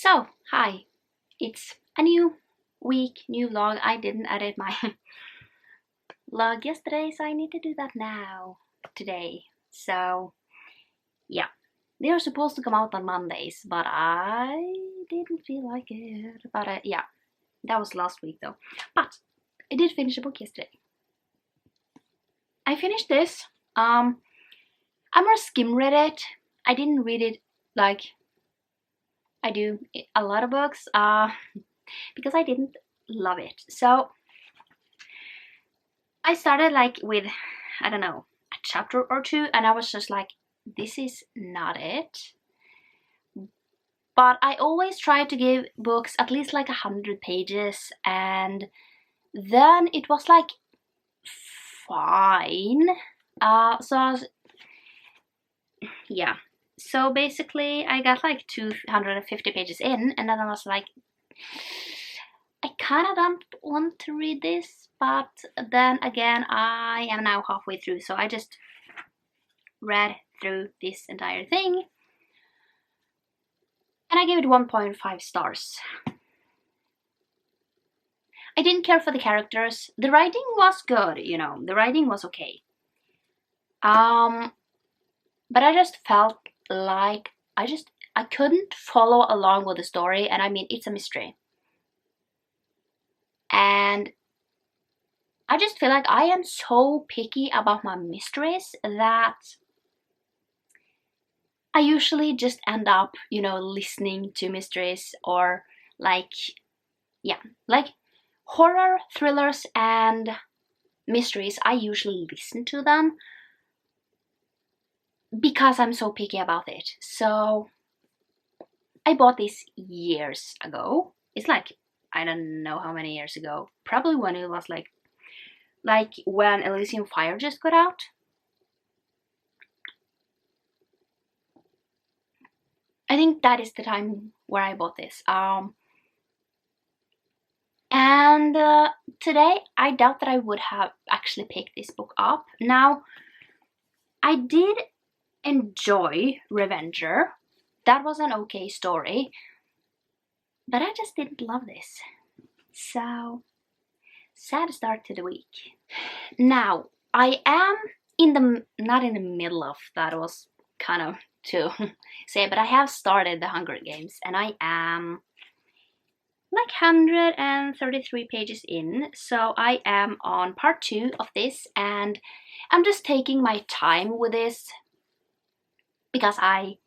So, hi, it's a new week, new vlog. I didn't edit my vlog yesterday, so I need to do that now, today. So, yeah, they are supposed to come out on Mondays, but I didn't feel like it. But yeah, that was last week though. But I did finish a book yesterday. I finished this. I more skim read it. I didn't read it like I do a lot of books. Because I didn't love it. So I started like with, I don't know, a chapter or two, and I was just like, this is not it. But I always try to give books at least like 100 pages, and then it was like fine. Yeah. So basically I got like 250 pages in, and then I was like, I kind of don't want to read this, but then again, I am now halfway through, so I just read through this entire thing, and I gave it 1.5 stars. I didn't care for the characters. The writing was good, you know, the writing was okay. But I just felt like I couldn't follow along with the story, and I mean, it's a mystery. And I just feel like I am so picky about my mysteries that I usually just end up, you know, listening to mysteries or like, yeah, like horror, thrillers and mysteries. I usually listen to them because I'm so picky about it. So I bought this years ago. It's like, I don't know how many years ago. Probably when it was like when Elysium Fire just got out. I think that is the time where I bought this. And today I doubt that I would have actually picked this book up. Now, I did enjoy Revenger. That was an okay story, but I just didn't love this. So, sad start to the week. Now, I am not in the middle of, that was kind of to say, but I have started the Hunger Games, and I am like 133 pages in, so I am on part 2 of this, and I'm just taking my time with this because I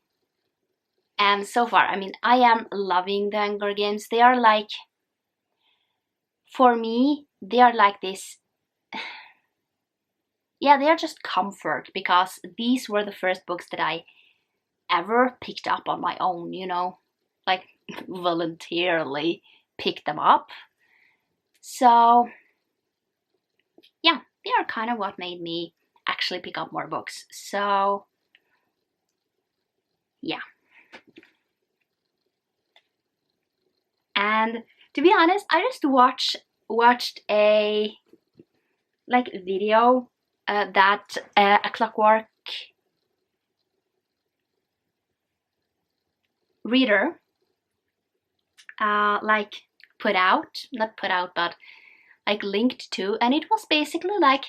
am so far, I mean, I am loving the Hunger Games. They are like, for me, they are like this, yeah, they are just comfort, because these were the first books that I ever picked up on my own, you know, like voluntarily picked them up. So yeah, they are kind of what made me actually pick up more books. So yeah. And to be honest, I just watched a like video that A Clockwork Reader like not put out, but like linked to, and it was basically like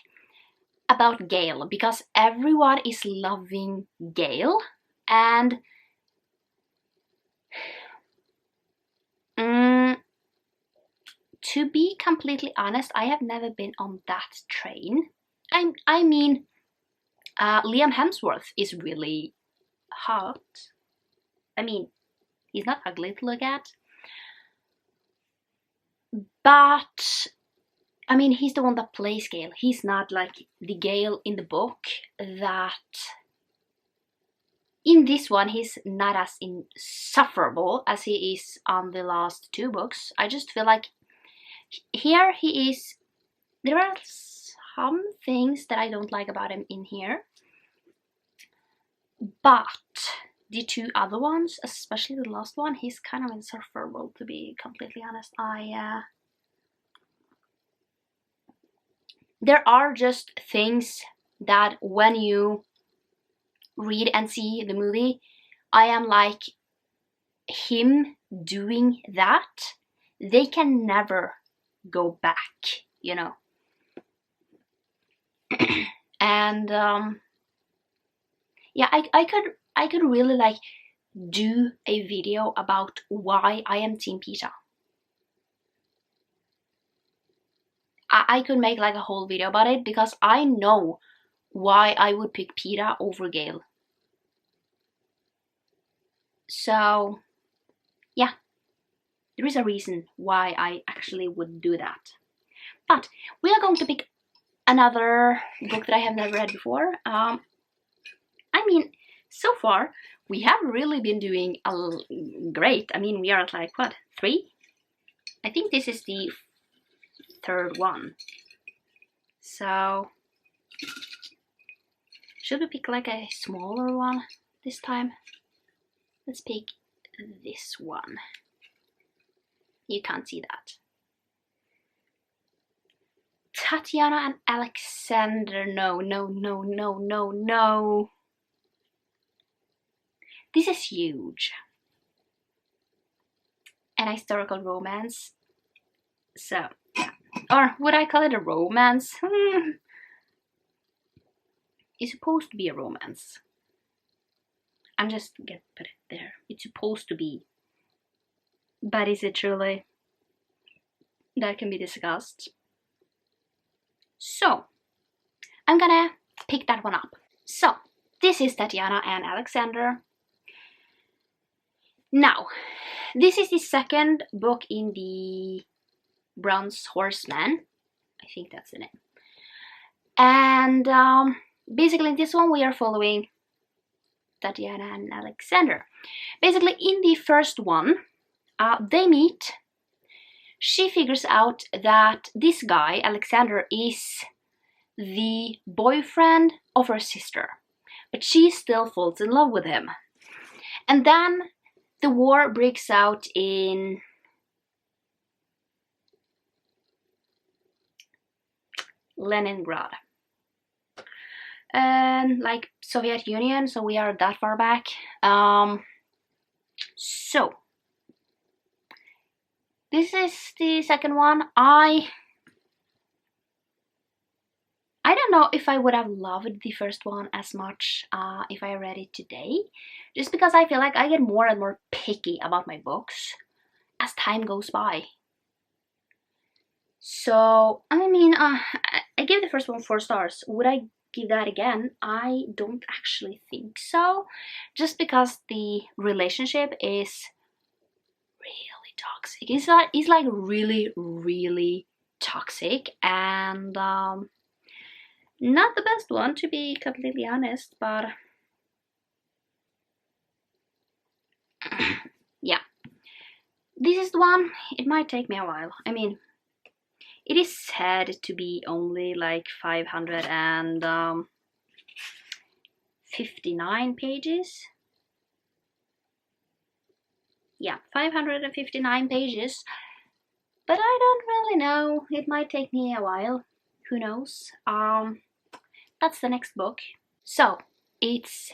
about Gale, because everyone is loving Gale, and to be completely honest, I have never been on that train. I mean, Liam Hemsworth is really hot. I mean, he's not ugly to look at, but I mean, he's the one that plays Gale. He's not like the Gale in the book. That in this one, he's not as insufferable as he is on the last 2 books. I just feel like here he is. There are some things that I don't like about him in here, but the 2 other ones, especially the last one, he's kind of insufferable, to be completely honest. There are just things that when you read and see the movie, I am like him doing that, they can never go back, you know. And yeah, I could really like do a video about why I am Team Peta. I could make like a whole video about it because I know why I would pick Peta over Gale. So yeah, there is a reason why I actually would do that. But we are going to pick another book that I have never read before. I mean, so far we have really been doing great. I mean, we are at like what, 3? I think this is the 3rd one. So should we pick like a smaller one this time? Let's pick this one. You can't see that. Tatiana and Alexander. No. This is huge. An historical romance. So, yeah. Or would I call it a romance? It's supposed to be a romance. I'm just gonna put it there. It's supposed to be. But is it truly? That can be discussed. So, I'm gonna pick that one up. So, this is Tatiana and Alexander. Now, this is the 2nd book in the Bronze Horseman. I think that's the name. And basically in this one we are following Tatiana and Alexander. Basically in the first one, they meet. She figures out that this guy, Alexander, is the boyfriend of her sister, but she still falls in love with him. And then the war breaks out in Leningrad. And like Soviet Union, so we are that far back. So this is the 2nd one. I don't know if I would have loved the first one as much if I read it today, just because I feel like I get more and more picky about my books as time goes by. So I mean, I gave the first one 4 stars. Would I give that again? I don't actually think so, just because the relationship is really toxic. It's like really toxic, and not the best one, to be completely honest, but yeah, this is the one. It might take me a while. I mean, it is said to be only like 559 pages. Yeah, 559 pages. But I don't really know. It might take me a while. Who knows? That's the next book. So, it's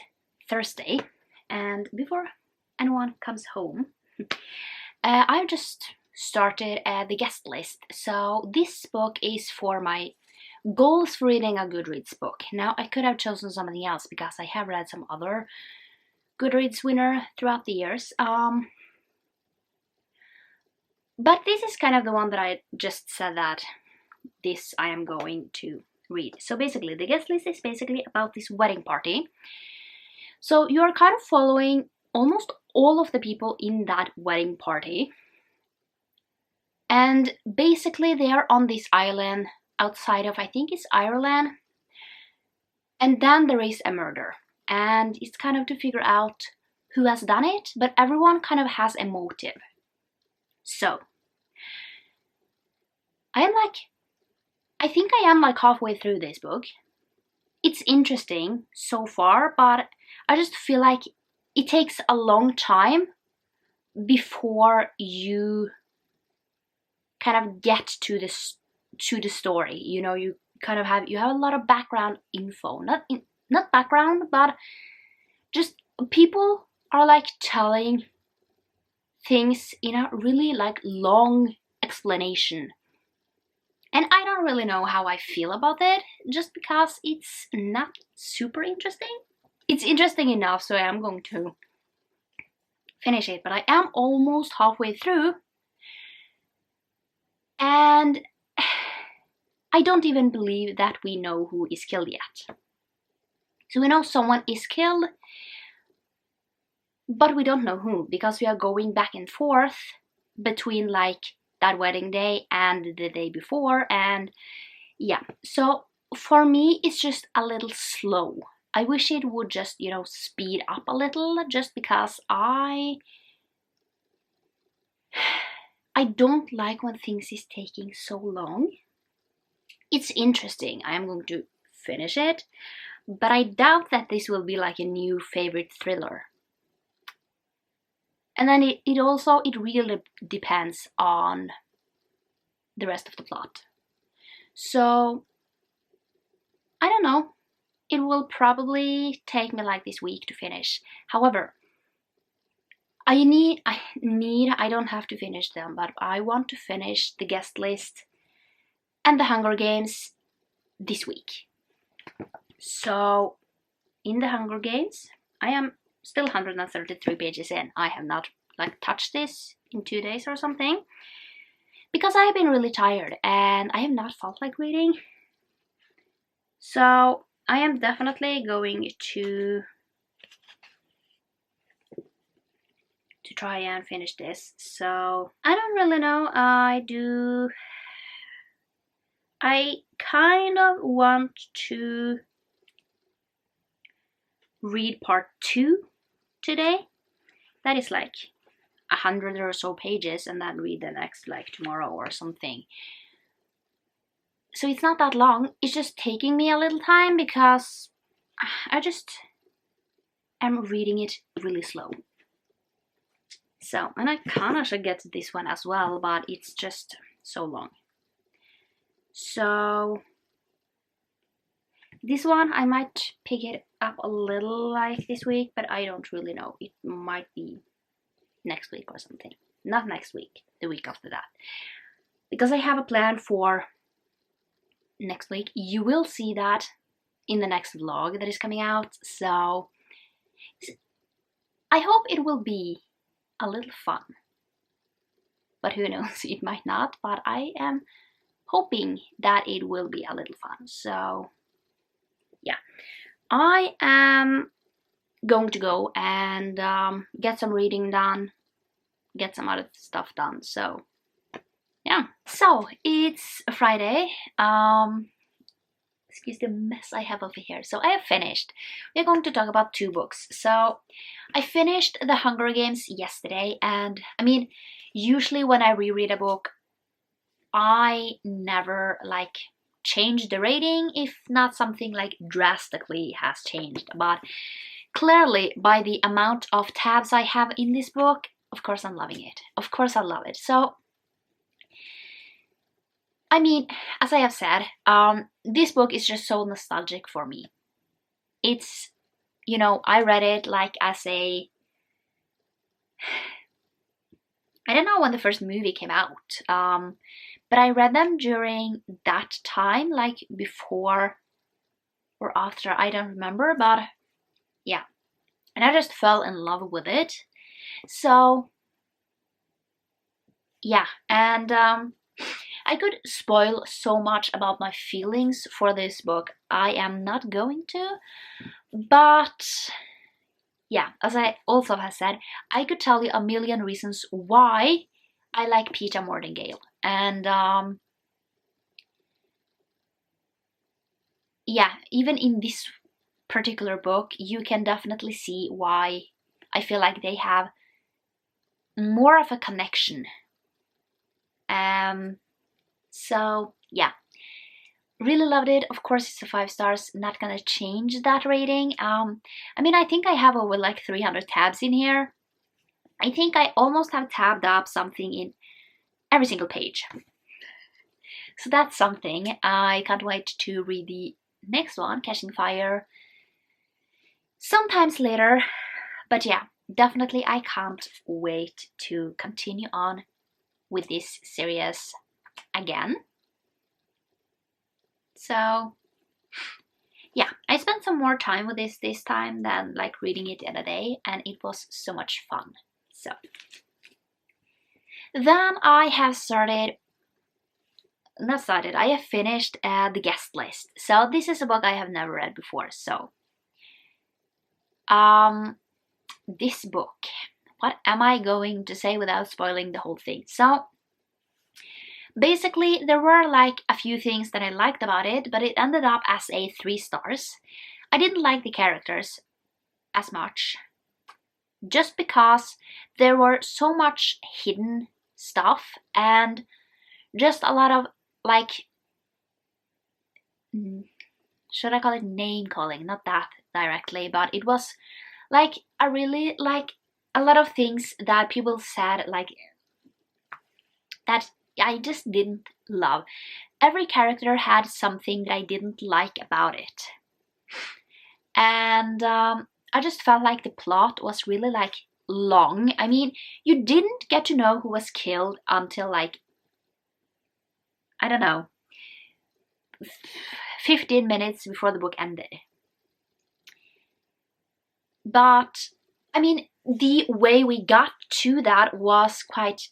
Thursday, and before anyone comes home, I've just started the guest list. So this book is for my goals for reading a GoodReads book. Now, I could have chosen something else because I have read some other GoodReads winner throughout the years. But this is kind of the one that I just said that this I am going to read. So basically, the guest list is basically about this wedding party. So you're kind of following almost all of the people in that wedding party. And basically they are on this island outside of, I think it's Ireland. And then there is a murder. And it's kind of to figure out who has done it, but everyone kind of has a motive. So, I think I am like halfway through this book. It's interesting so far, but I just feel like it takes a long time before you kind of get to the story. You know, you kind of have a lot of background info, not background, but just people are like telling things in a really like long explanation. And I don't really know how I feel about it, just because it's not super interesting. It's interesting enough, so I am going to finish it, but I am almost halfway through. And I don't even believe that we know who is killed yet. So we know someone is killed, but we don't know who, because we are going back and forth between like that wedding day and the day before. And yeah, so for me it's just a little slow. I wish it would just, you know, speed up a little, just because I don't like when things is taking so long. It's interesting. I am going to finish it, but I doubt that this will be like a new favorite thriller. And then it really depends on the rest of the plot. So I don't know. It will probably take me like this week to finish. However, I don't have to finish them, but I want to finish the guest list and the Hunger Games this week. So in the Hunger Games, I am still 133 pages in. I have not like touched this in 2 days or something, because I have been really tired and I have not felt like reading. So I am definitely going to try and finish this. So I don't really know. I kind of want to read part 2 today. That is like 100 or so pages, and then read the next like tomorrow or something. So it's not that long. It's just taking me a little time because I just am reading it really slow. So, and I kinda should get to this one as well, but it's just so long. So this one I might pick it up a little like this week, but I don't really know. It might be next week or something. Not next week, the week after that. Because I have a plan for next week. You will see that in the next vlog that is coming out. So I hope it will be a little fun. But who knows, it might not. But I am hoping that it will be a little fun. So yeah, I am going to go and get some reading done, get some other stuff done. So yeah, so it's Friday. Excuse the mess I have over here. So I have finished. We're going to talk about 2 books. So I finished The Hunger Games yesterday, and I mean, usually when I reread a book, I never like change the rating if not something like drastically has changed. But clearly, by the amount of tabs I have in this book, of course I'm loving it. Of course I love it. So I mean, as I have said, this book is just so nostalgic for me. It's, you know, I read it like as a... I don't know when the first movie came out, but I read them during that time, like before or after, I don't remember, but yeah. And I just fell in love with it. So, yeah, and I could spoil so much about my feelings for this book. I am not going to, but yeah, as I also have said, I could tell you a million reasons why I like Peeta Martingale. And yeah, even in this particular book, you can definitely see why I feel like they have more of a connection. So yeah, really loved it. Of course, it's a 5 stars. Not gonna change that rating. I mean, I think I have over like 300 tabs in here. I think I almost have tabbed up something in every single page. So that's something. I can't wait to read the next one, Catching Fire, sometimes later. But yeah, definitely I can't wait to continue on with this series again. So yeah, I spent some more time with this time than like reading it in a day, and it was so much fun. So then I have I have finished the guest list. So this is a book I have never read before. So this book, what am I going to say without spoiling the whole thing? So basically there were like a few things that I liked about it, but it ended up as a 3 stars. I didn't like the characters as much, just because there were so much hidden stuff and just a lot of like, should I call it name calling? Not that directly, but it was like a really like a lot of things that people said like that I just didn't love. Every character had something that I didn't like about it, and I just felt like the plot was really like long. I mean, you didn't get to know who was killed until like, I don't know, 15 minutes before the book ended. But I mean, the way we got to that was quite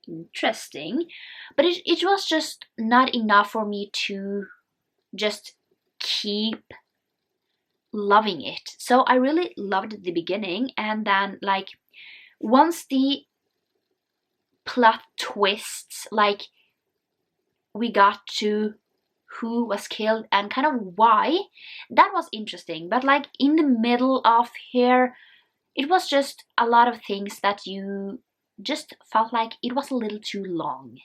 interesting, but it was just not enough for me to just keep loving it. So I really loved the beginning, and then like once the plot twists, like we got to who was killed and kind of why, that was interesting. But like in the middle of here, it was just a lot of things that you just felt like it was a little too long.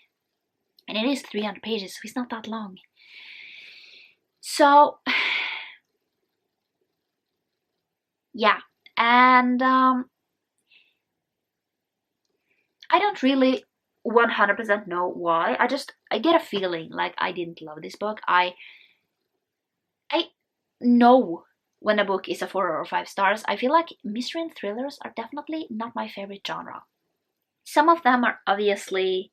And it is 300 pages, so it's not that long. So yeah, and I don't really 100% know why. I get a feeling like I didn't love this book. I know when a book is a 4 or 5 stars. I feel like mystery and thrillers are definitely not my favorite genre. Some of them are obviously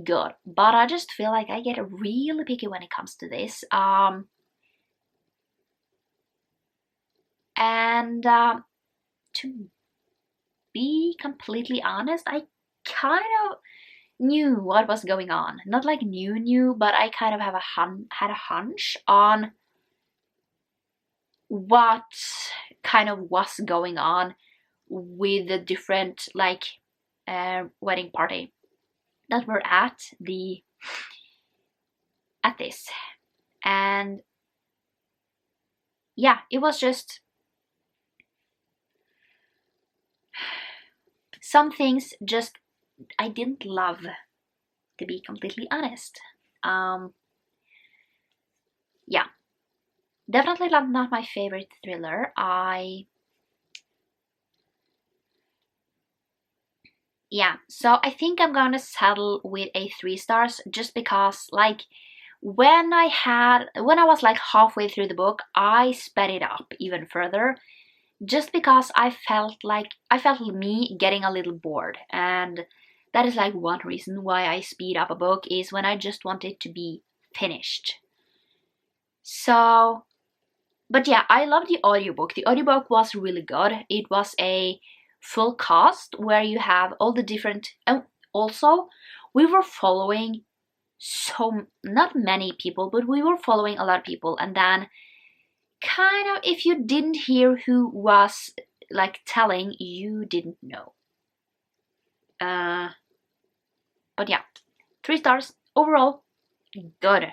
good, but I just feel like I get really picky when it comes to this. And to be completely honest, I kind of knew what was going on. Not like knew, but I kind of have had a hunch on what kind of was going on with the different like wedding party that were at this. And yeah, it was just some things just I didn't love, to be completely honest. Yeah, definitely not my favorite thriller. Yeah, so I think I'm gonna settle with a 3 stars, just because like when I was like halfway through the book, I sped it up even further, just because I felt me getting a little bored. And that is like one reason why I speed up a book, is when I just want it to be finished. So, but yeah, I love the audiobook. The audiobook was really good. It was a full cast where you have all the different, and also we were following not many people, but we were following a lot of people, and then kind of if you didn't hear who was like telling, you didn't know. But yeah, 3 stars overall. Good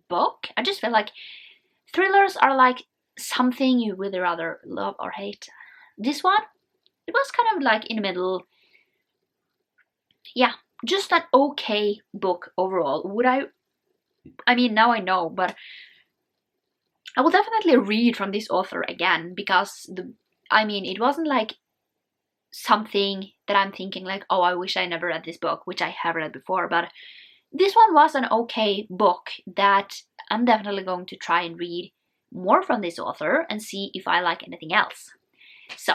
book. I just feel like thrillers are like something you would rather love or hate. This one, it was kind of like in the middle. Yeah, just an okay book overall. Would I mean, now I know, but I will definitely read from this author again, because it wasn't like something that I'm thinking like, oh, I wish I never read this book, which I have read before, but this one was an okay book that I'm definitely going to try and read more from this author and see if I like anything else. So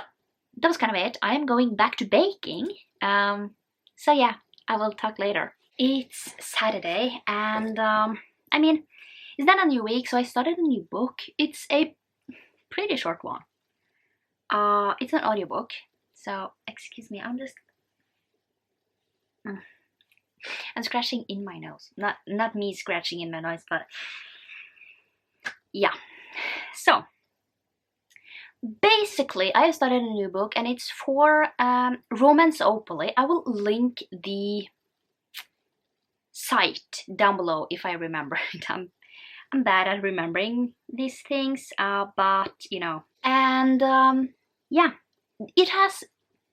that was kind of it. I am going back to baking. So yeah, I will talk later. It's Saturday, and I mean, it's not a new week, so I started a new book. It's a pretty short one. It's an audiobook. So excuse me, I'm scratching in my nose. Not me scratching in my nose, but yeah. So basically, I started a new book, and it's for Romance Opally. I will link the site down below if I remember it. I'm bad at remembering these things, but you know. And yeah, it has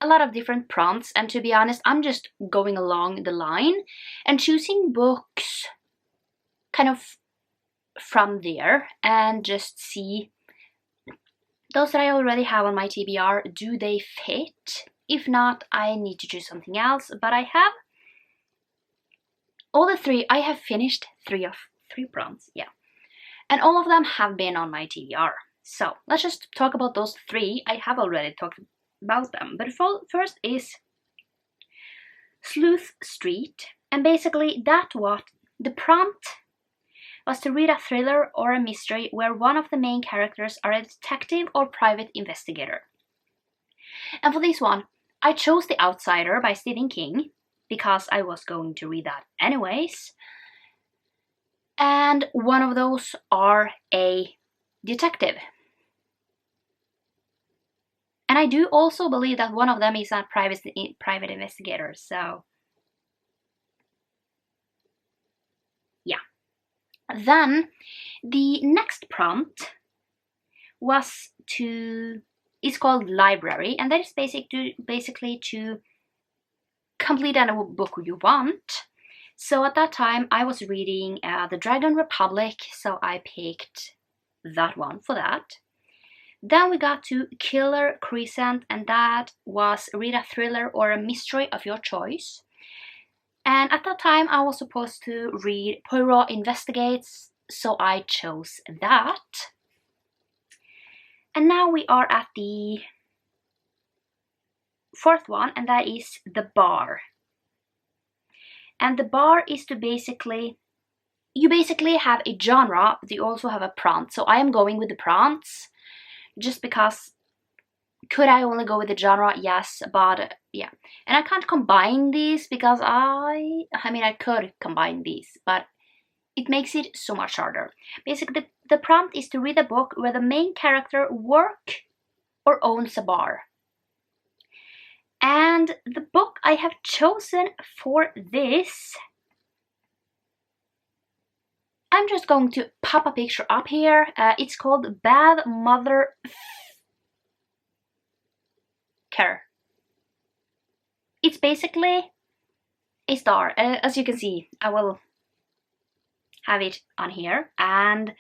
a lot of different prompts, and to be honest, I'm just going along the line and choosing books kind of from there and just see those that I already have on my TBR, do they fit? If not, I need to choose something else, but I have all the three. I have finished three prompts, yeah. And all of them have been on my TBR. So let's just talk about those three. I have already talked about them, but first is Sleuth Street. And basically the prompt was to read a thriller or a mystery where one of the main characters are a detective or private investigator. And for this one, I chose The Outsider by Stephen King because I was going to read that anyways. And one of those are a detective. And I do also believe that one of them is a private investigator, so yeah. Then the next prompt is called Library, and that is basically to complete any book you want. So at that time I was reading The Dragon Republic, so I picked that one for that. Then we got to Killer Crescent, and that was read a thriller or a mystery of your choice. And at that time I was supposed to read Poirot Investigates, so I chose that. And now we are at the fourth one, and that is The Bar. And The Bar is to you basically have a genre, but you also have a prompt. So I am going with the prompts, just because could I only go with the genre? Yes, but yeah. And I can't combine these because I mean I could combine these, but it makes it so much harder. Basically, the prompt is to read a book where the main character works or owns a bar. And the book I have chosen for this, I'm just going to pop a picture up here. It's called Bad Mother Care. It's basically a star. As you can see, I will have it on here. And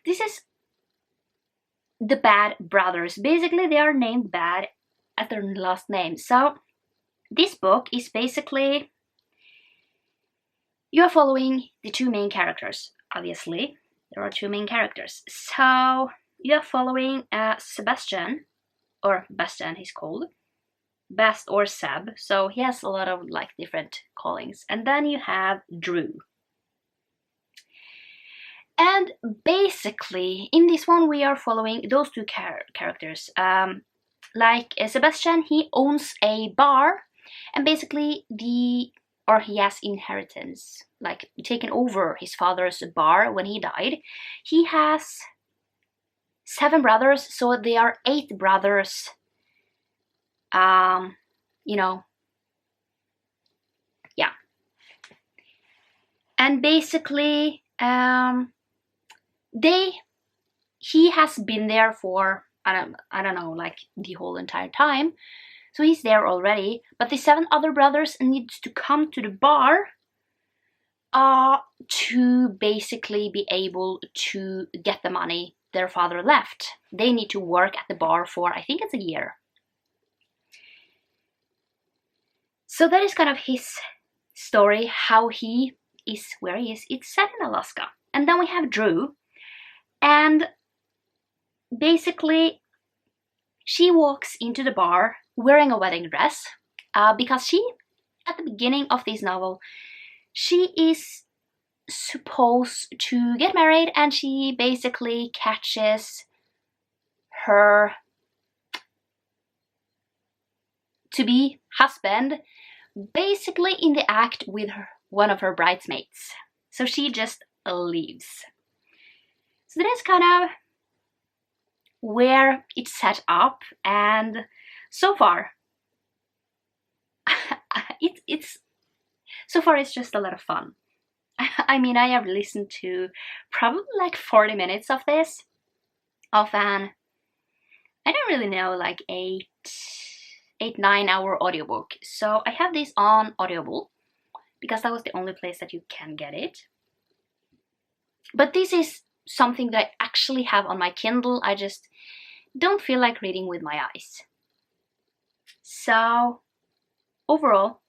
this is the Bad Brothers. Basically, they are named Bad as their last name. So this book is basically, you are following the two main characters. Obviously, there are two main characters. So you are following Sebastian, or Bastian he's called, Bast or Seb. So he has a lot of like different callings. And then you have Drew. And basically, in this one, we are following those two characters. Like Sebastian, he owns a bar, and basically he has inheritance, like taken over his father's bar when he died. He has 7 brothers, so there are 8 brothers. You know, yeah. And basically, he has been there for I don't know, like the whole entire time. So he's there already, but the 7 other brothers need to come to the bar to basically be able to get the money their father left. They need to work at the bar for, I think it's a year. So that is kind of his story, how he is where he is. It's set in Alaska. And then we have Drew. And basically, she walks into the bar wearing a wedding dress because she, at the beginning of this novel, she is supposed to get married, and she basically catches her to-be husband basically in the act with one of her bridesmaids. So she just leaves. So that is kind of where it's set up, and so far it's just a lot of fun. I mean, I have listened to probably like 40 minutes of this, of an, I don't really know, like 9 hour audiobook. So I have this on Audible because that was the only place that you can get it. But this is something that I actually have on my Kindle. I just don't feel like reading with my eyes. So overall,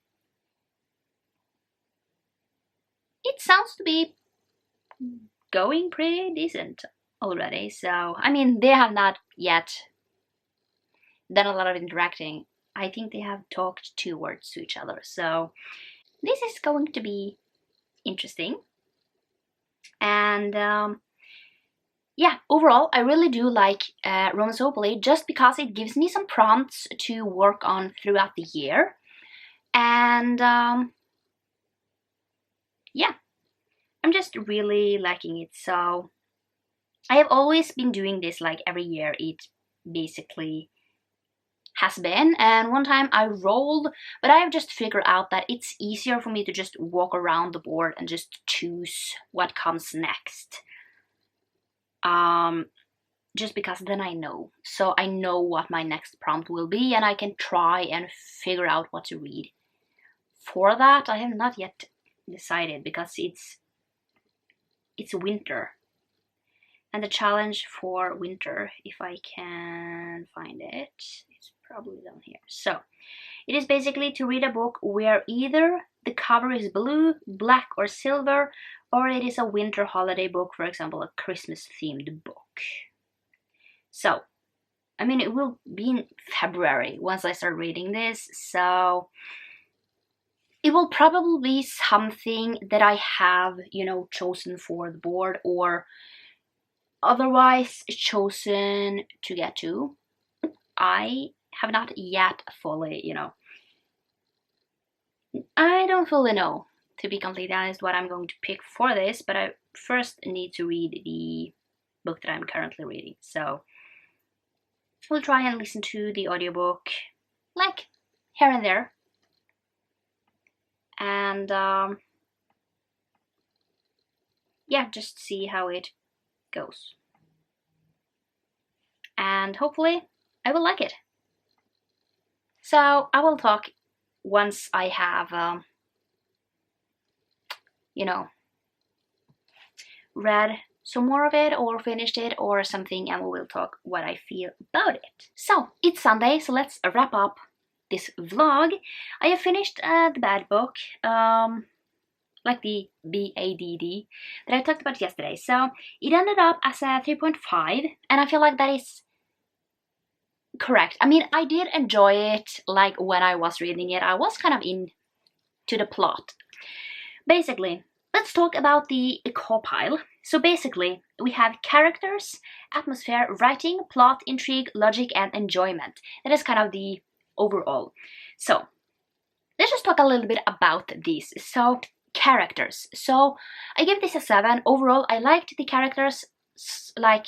it sounds to be going pretty decent already. So, I mean, they have not yet done a lot of interacting. I think they have talked 2 words to each other. So this is going to be interesting. And yeah, overall, I really do like Romanzopoly just because it gives me some prompts to work on throughout the year. And yeah, I'm just really liking it. So I have always been doing this like every year. It basically has been, and one time I rolled, but I have just figured out that it's easier for me to just walk around the board and just choose what comes next. Just because then I know. So I know what my next prompt will be, and I can try and figure out what to read. For that, I have not yet decided because it's winter. And the challenge for winter, if I can find it, it's probably down here. So it is basically to read a book where either the cover is blue, black, or silver, or it is a winter holiday book, for example, a Christmas themed book. So, I mean, it will be in February once I start reading this, so it will probably be something that I have, you know, chosen for the board or otherwise chosen to get to. I have not yet fully, you know, I don't fully know, to be completely honest, what I'm going to pick for this, but I first need to read the book that I'm currently reading. So we'll try and listen to the audiobook like here and there. And yeah, just see how it goes. And hopefully I will like it. So I will talk once I have, you know, read some more of it or finished it or something, and we will talk what I feel about it. So it's Sunday, so let's wrap up this vlog. I have finished the bad book, like the BADD that I talked about yesterday. So it ended up as a 3.5, and I feel like that is correct. I mean, I did enjoy it, like when I was reading it. I was kind of into the plot. Basically, let's talk about the co-pile. So basically, we have characters, atmosphere, writing, plot, intrigue, logic, and enjoyment. That is kind of the overall. So let's just talk a little bit about these. So characters. So I give this a 7. Overall, I liked the characters, like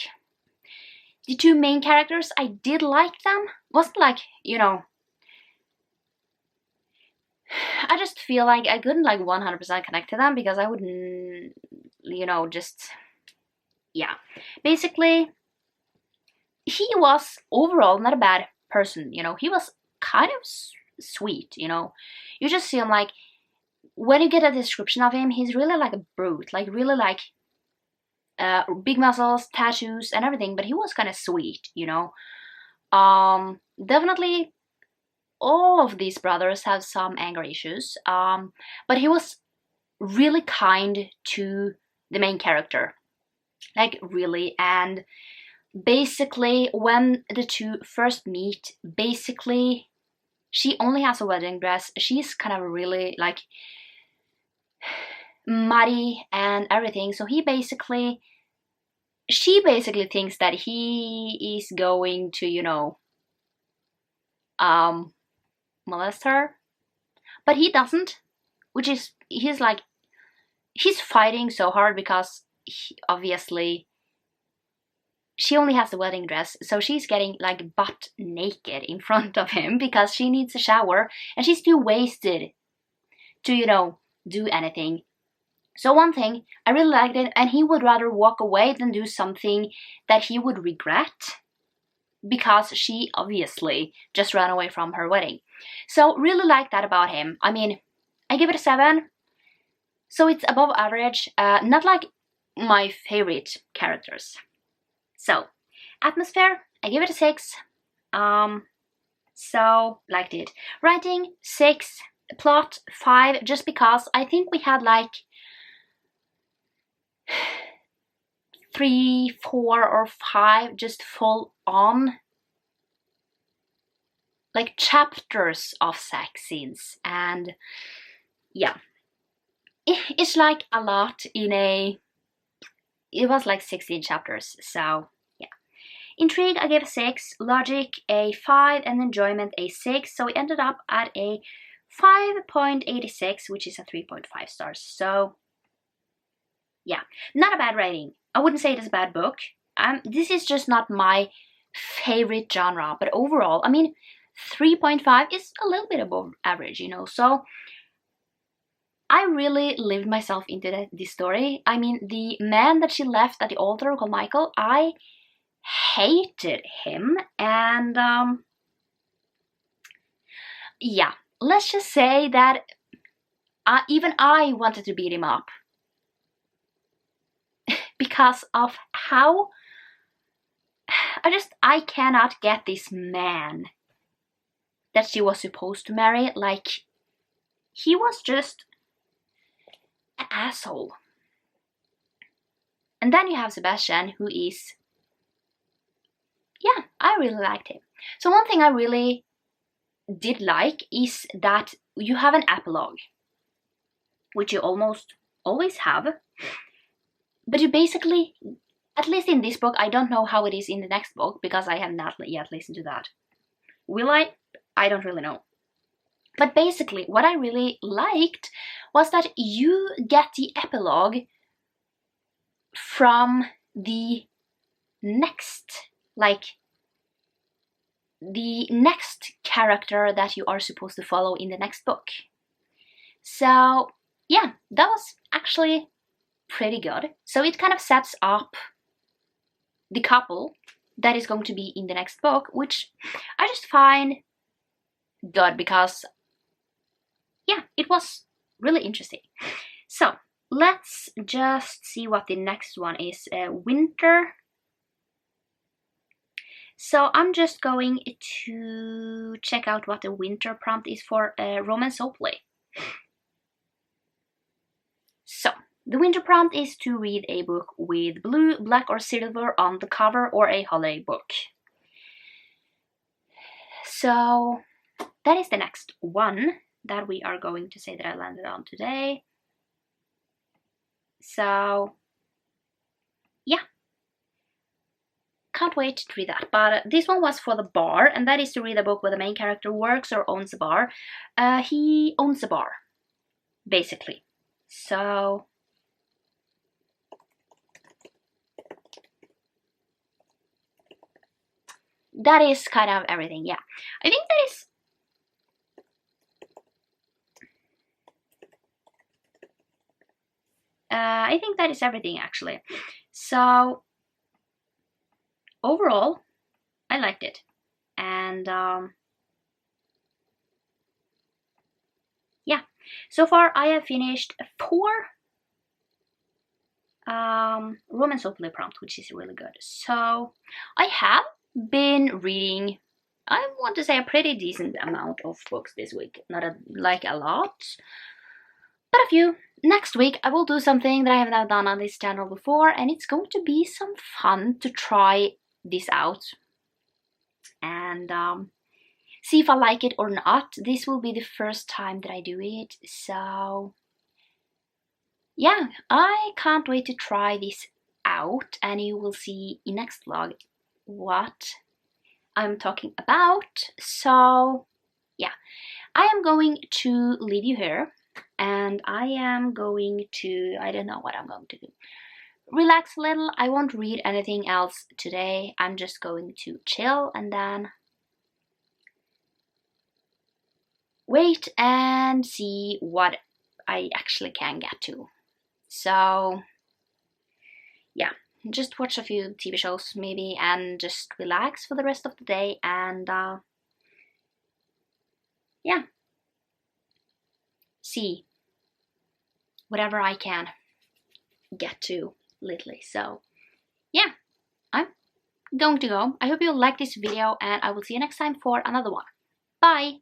the 2 main characters. I did like them. Wasn't like, you know, I just feel like I couldn't like 100% connect to them because I wouldn't, you know, just, yeah. Basically, he was overall not a bad person, you know. He was kind of sweet, you know. You just see him like, when you get a description of him, he's really like a brute, like really like big muscles, tattoos, and everything, but he was kind of sweet, you know. Definitely all of these brothers have some anger issues, but he was really kind to the main character, like really, and basically, when the two first meet, basically, she only has a wedding dress. She's kind of really like muddy and everything. So she basically thinks that he is going to, you know, molest her, but he doesn't. Which is, he's fighting so hard because obviously she only has the wedding dress, so she's getting like butt naked in front of him because she needs a shower and she's too wasted to, you know, do anything. So one thing, I really liked it, and he would rather walk away than do something that he would regret because she obviously just ran away from her wedding. So really like that about him. I mean, I give it a 7. So it's above average, not like my favorite characters. So, atmosphere, I give it a 6. So, liked it. Writing, 6. Plot, 5, just because I think we had like 3, 4, or 5 just full on like chapters of sex scenes, and yeah, it's like a lot in a, it was like 16 chapters, so yeah. Intrigue, I gave a 6, logic a 5, and enjoyment a 6, so we ended up at a 5.86, which is a 3.5 stars, so yeah, not a bad rating. I wouldn't say it is a bad book. This is just not my favorite genre, but overall, I mean, 3.5 is a little bit above average, you know, so I really lived myself into this story. I mean, the man that she left at the altar called Michael, I hated him, and yeah, let's just say that even I wanted to beat him up because of how I cannot get this man that she was supposed to marry. Like, he was just an asshole. And then you have Sebastian, who is, yeah, I really liked him. So one thing I really did like is that you have an epilogue, which you almost always have, but you basically, at least in this book, I don't know how it is in the next book because I have not yet listened to that. Will I? I don't really know. But basically, what I really liked was that you get the epilogue from the next, like, the next character that you are supposed to follow in the next book. So, yeah, that was actually pretty good. So it kind of sets up the couple that is going to be in the next book, which I just find good because, yeah, it was really interesting. So let's just see what the next one is. Winter. So I'm just going to check out what the winter prompt is for romance roleplay. So the winter prompt is to read a book with blue, black, or silver on the cover, or a holiday book. So that is the next one that we are going to say that I landed on today. So yeah, can't wait to read that. But this one was for the bar, and that is to read a book where the main character works or owns a bar. He owns a bar, basically. So that is kind of everything, yeah. I think that is... I think that is everything, actually. So overall, I liked it. And yeah, so far I have finished 4 romance roleplay prompts, which is really good. So I have been reading, I want to say, a pretty decent amount of books this week. Not like a lot, but a few. Next week I will do something that I have not done on this channel before, and it's going to be some fun to try this out and see if I like it or not. This will be the first time that I do it, so yeah, I can't wait to try this out, and you will see in next vlog what I'm talking about. So yeah, I am going to leave you here, and I am going to, I don't know what I'm going to do. Relax a little. I won't read anything else today. I'm just going to chill and then wait and see what I actually can get to. So yeah, just watch a few TV shows maybe and just relax for the rest of the day, and yeah, see whatever I can get to lately. So yeah, I'm going to go. I hope you like this video, and I will see you next time for another one. Bye!